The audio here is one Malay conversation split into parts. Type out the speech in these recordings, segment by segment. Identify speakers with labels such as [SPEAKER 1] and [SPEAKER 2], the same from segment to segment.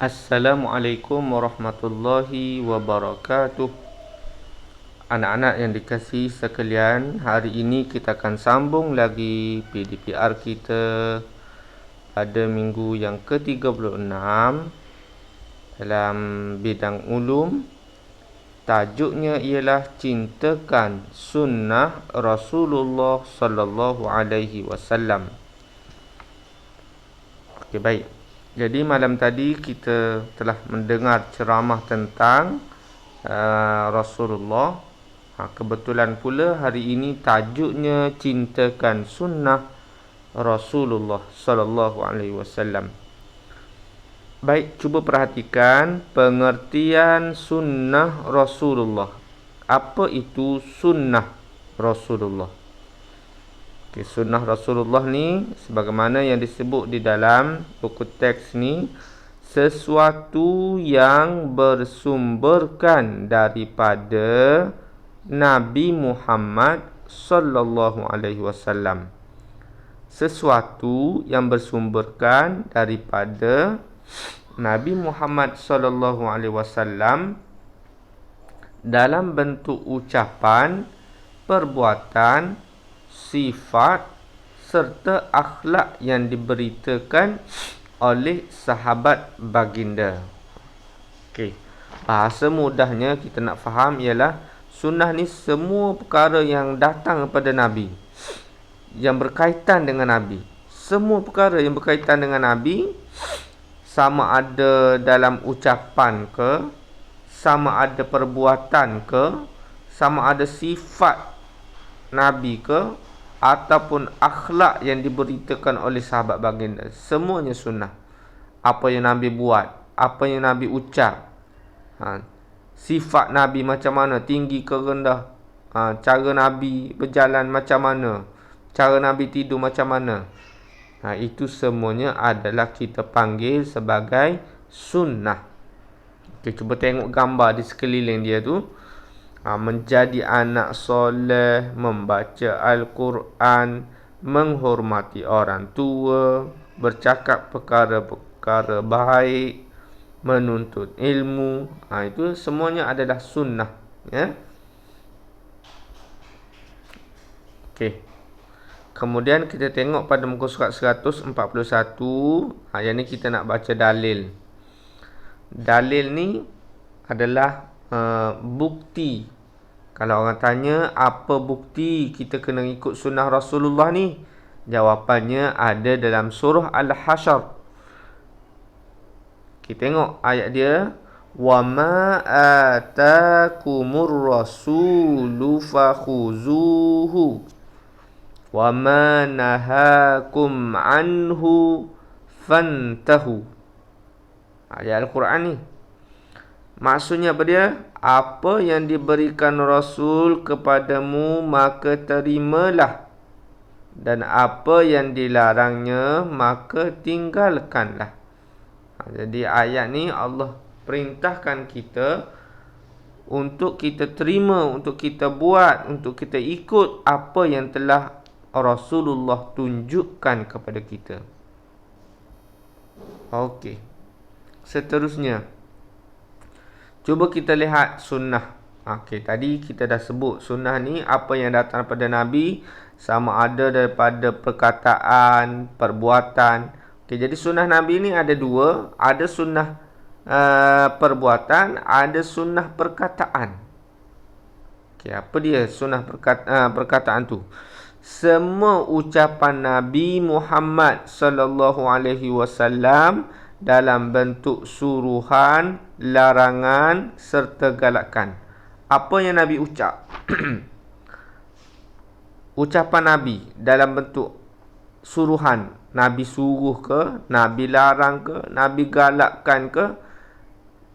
[SPEAKER 1] Assalamualaikum warahmatullahi wabarakatuh. Anak-anak yang dikasihi sekalian, hari ini kita akan sambung lagi PDPR kita pada minggu yang ke-36 dalam bidang ulum. Tajuknya ialah cintakan sunnah Rasulullah sallallahu alaihi wasallam. Okey, baik. Jadi malam tadi kita telah mendengar ceramah tentang Rasulullah. Kebetulan pula hari ini tajuknya cintakan sunnah Rasulullah sallallahu alaihi wasallam. Baik, cuba perhatikan pengertian sunnah Rasulullah. Apa itu sunnah Rasulullah? Okay, sunnah Rasulullah ni sebagaimana yang disebut di dalam buku teks ni, sesuatu yang bersumberkan daripada Nabi Muhammad sallallahu alaihi wasallam. Sesuatu yang bersumberkan daripada Nabi Muhammad sallallahu alaihi wasallam dalam bentuk ucapan, perbuatan, sifat serta akhlak yang diberitakan oleh sahabat baginda. Okey. Bahasa mudahnya kita nak faham ialah sunnah ni semua perkara yang datang daripada Nabi, yang berkaitan dengan Nabi. Semua perkara yang berkaitan dengan Nabi, sama ada dalam ucapan ke, sama ada perbuatan ke, sama ada sifat Nabi ke, ataupun akhlak yang diberitakan oleh sahabat baginda, semuanya sunnah. Apa yang Nabi buat, apa yang Nabi ucap, sifat Nabi macam mana, tinggi ke rendah, cara Nabi berjalan macam mana, cara Nabi tidur macam mana, itu semuanya adalah kita panggil sebagai sunnah. Okay, cuba tengok gambar di sekeliling dia tu. Menjadi anak soleh, membaca Al-Quran, menghormati orang tua, bercakap perkara-perkara baik, menuntut ilmu. Itu semuanya adalah sunnah, ya. Okey. Kemudian kita tengok pada muka surat 141. Yang ni kita nak baca dalil. Dalil ni adalah bukti. Kalau orang tanya apa bukti kita kena ikut sunnah Rasulullah ni, jawapannya ada dalam surah Al-Hasyr. Kita tengok ayat dia, wa ma atakumur rasulu fakhuzuhu wa ma nahakum anhu fantahu. Ayat Al-Quran ni maksudnya apa dia? Apa yang diberikan Rasul kepadamu maka terimalah, dan apa yang dilarangnya maka tinggalkanlah. Jadi ayat ni Allah perintahkan kita untuk kita terima, untuk kita buat, untuk kita ikut apa yang telah Rasulullah tunjukkan kepada kita. Okey. Seterusnya, cuba kita lihat sunnah. Okey, tadi kita dah sebut sunnah ni apa yang datang daripada Nabi, sama ada daripada perkataan, perbuatan. Okey, jadi sunnah Nabi ni ada dua, ada sunnah perbuatan, ada sunnah perkataan. Okey, apa dia sunnah perkataan tu? Semua ucapan Nabi Muhammad sallallahu alaihi wasallam dalam bentuk suruhan, larangan serta galakan. Apa yang Nabi ucap? Ucapan Nabi dalam bentuk suruhan, Nabi suruh ke, Nabi larang ke, Nabi galakkan ke,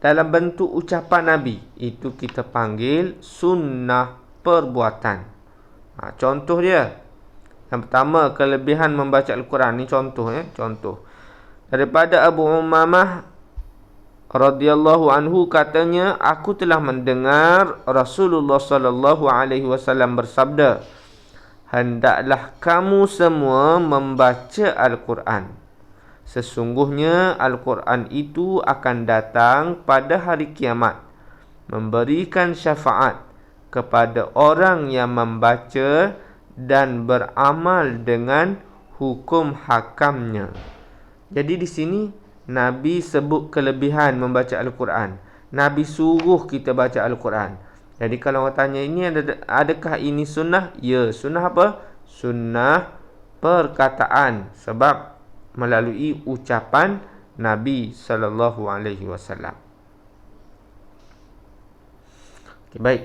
[SPEAKER 1] dalam bentuk ucapan Nabi, itu kita panggil sunnah perbuatan. Contoh dia, yang pertama, kelebihan membaca Al-Quran. Ni contoh, contoh daripada Abu Umamah radhiyallahu anhu, katanya, aku telah mendengar Rasulullah sallallahu alaihi wasallam bersabda, hendaklah kamu semua membaca Al-Quran Sesungguhnya Al-Quran itu akan datang pada hari kiamat, memberikan syafaat kepada orang yang membaca dan beramal dengan hukum hakamnya. Jadi di sini Nabi sebut kelebihan membaca Al-Quran. Nabi suruh kita baca Al-Quran. Jadi kalau orang tanya ini adakah ini sunnah? Ya, sunnah apa? Sunnah perkataan, sebab melalui ucapan Nabi sallallahu alaihi wasallam. Okay, baik.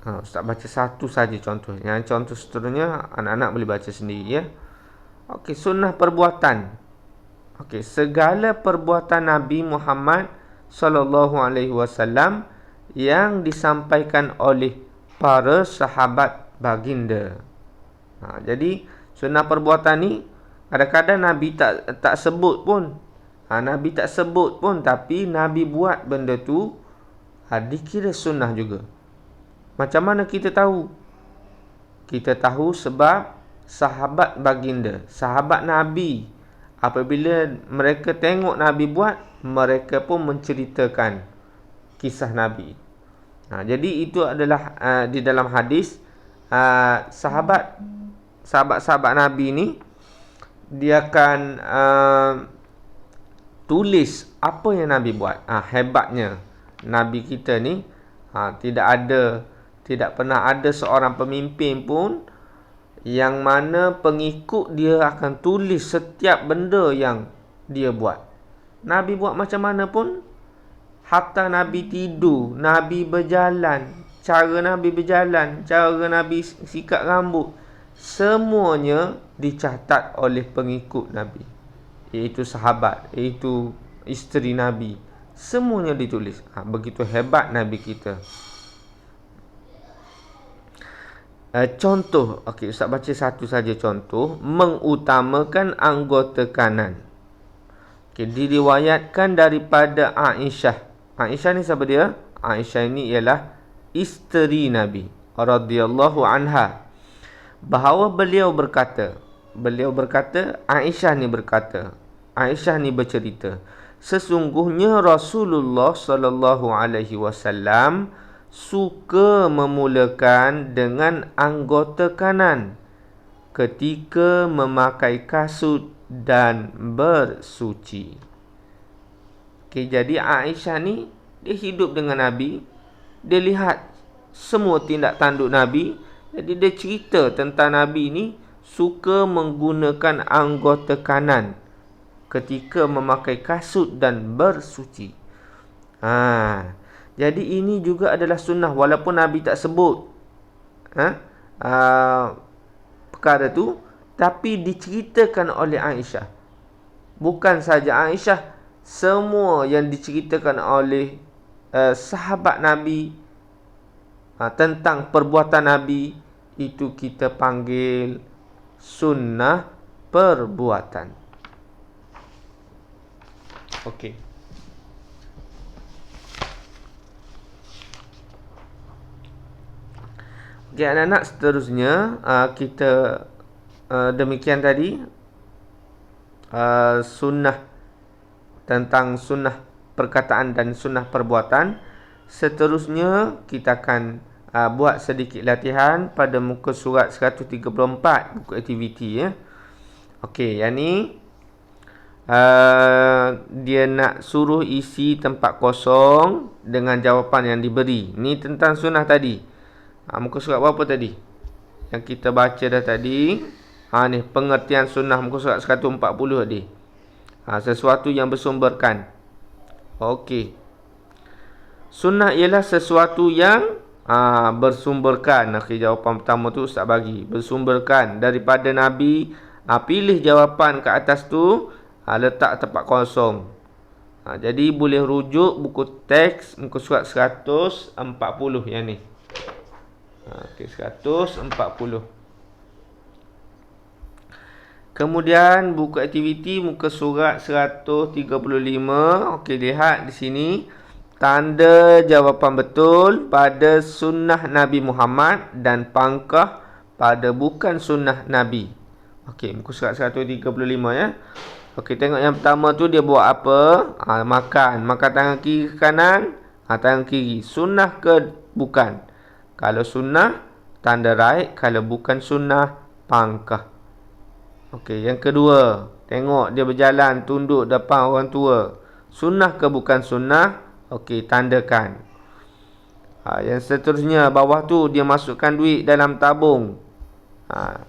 [SPEAKER 1] Ustaz baca satu saja contoh. Yang contoh seterusnya anak-anak boleh baca sendiri ya. Okey, sunnah perbuatan. Okey, segala perbuatan Nabi Muhammad sallallahu alaihi wasallam yang disampaikan oleh para sahabat baginda. Jadi sunnah perbuatan ni kadang-kadang Nabi tak sebut pun. Nabi tak sebut pun tapi Nabi buat benda tu, dikira sunnah juga. Macam mana kita tahu? Kita tahu sebab sahabat baginda, sahabat Nabi, apabila mereka tengok Nabi buat, mereka pun menceritakan kisah Nabi. Jadi itu adalah di dalam hadis, sahabat-sahabat Nabi ni dia akan tulis apa yang Nabi buat. Hebatnya Nabi kita ni tidak pernah ada seorang pemimpin pun yang mana pengikut dia akan tulis setiap benda yang dia buat. Nabi buat macam mana pun, hatta Nabi tidur, Nabi berjalan, cara Nabi berjalan, cara Nabi sikat rambut, semuanya dicatat oleh pengikut Nabi, iaitu sahabat, iaitu isteri Nabi. Semuanya ditulis. Begitu hebat Nabi kita. Contoh, okey, Ustaz baca satu saja contoh. Mengutamakan anggota kanan. Okey, diriwayatkan daripada Aisyah. Aisyah ni siapa dia? Aisyah ini ialah isteri Nabi radhiyallahu anha, bahawa beliau berkata, Aisyah ni bercerita, sesungguhnya Rasulullah sallallahu alaihi wasallam suka memulakan dengan anggota kanan ketika memakai kasut dan bersuci. Okay, jadi Aisyah ni dia hidup dengan Nabi, dia lihat semua tindak tanduk Nabi, jadi dia cerita tentang Nabi ni suka menggunakan anggota kanan ketika memakai kasut dan bersuci. Jadi ini juga adalah sunnah walaupun Nabi tak sebut perkara tu, tapi diceritakan oleh Aisyah. Bukan saja Aisyah, semua yang diceritakan oleh sahabat Nabi tentang perbuatan Nabi, itu kita panggil sunnah perbuatan. Okey. Okay, anak-anak, seterusnya kita demikian tadi sunnah, tentang sunnah perkataan dan sunnah perbuatan. Seterusnya kita akan buat sedikit latihan pada muka surat 134, buku aktiviti ya. Okey, yang ni dia nak suruh isi tempat kosong dengan jawapan yang diberi. Ni tentang sunnah tadi. Muka surat berapa tadi yang kita baca dah tadi? Ni pengertian sunnah, muka surat 140 tadi. Sesuatu yang bersumberkan. Okey. Sunnah ialah sesuatu yang bersumberkan. Okey, jawapan pertama tu Ustaz bagi. Bersumberkan daripada Nabi. Pilih jawapan ke atas tu, letak tempat kosong. Jadi boleh rujuk buku teks muka surat 140 yang ni. Okey, 140. Kemudian buku aktiviti muka surat 135. Okey, lihat di sini tanda jawapan betul pada sunnah Nabi Muhammad dan pangkah pada bukan sunnah Nabi. Okey, muka surat 135 ya. Okey, tengok yang pertama tu dia buat apa? Makan. Makan tangan kiri ke kanan? Tangan kiri. Sunnah ke bukan? Kalau sunnah, tanda right. Kalau bukan sunnah, pangkah. Okey, yang kedua. Tengok dia berjalan, tunduk depan orang tua. Sunnah ke bukan sunnah? Okey, tandakan. Yang seterusnya, bawah tu dia masukkan duit dalam tabung.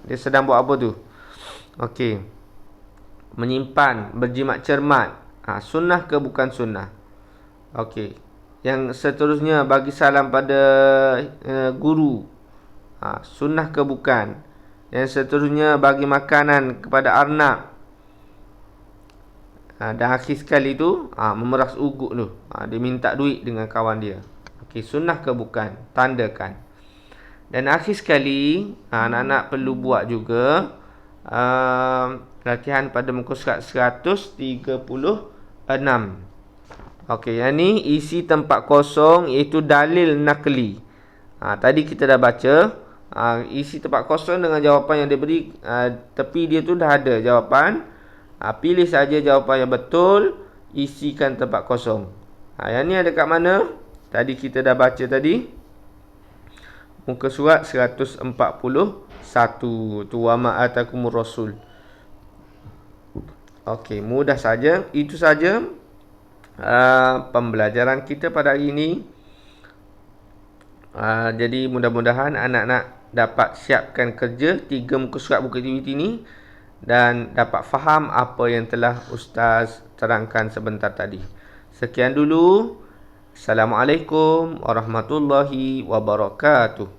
[SPEAKER 1] Dia sedang buat apa tu? Okey. Menyimpan, berjimat cermat. Sunnah ke bukan sunnah? Okey. Yang seterusnya, bagi salam pada guru. Sunnah ke bukan? Yang seterusnya, bagi makanan kepada arnab. Dan akhir sekali tu, memeras uguk tu. Dia minta duit dengan kawan dia. Okey, sunnah ke bukan? Tandakan. Dan akhir sekali, anak-anak perlu buat juga latihan pada muka surat 136. Okey, yang ni isi tempat kosong iaitu dalil nakli. Tadi kita dah baca isi tempat kosong dengan jawapan yang dia beri, tepi dia tu dah ada jawapan. Pilih saja jawapan yang betul, isikan tempat kosong. Yang ni ada kat mana? Tadi kita dah baca tadi. Muka surat 141 tu, wa ma atakumur rasul. Okey, mudah saja. Itu saja pembelajaran kita pada hari ini. Jadi mudah-mudahan anak-anak dapat siapkan kerja 3 muka surat buku aktiviti ini dan dapat faham apa yang telah Ustaz terangkan sebentar tadi. Sekian dulu. Assalamualaikum warahmatullahi wabarakatuh.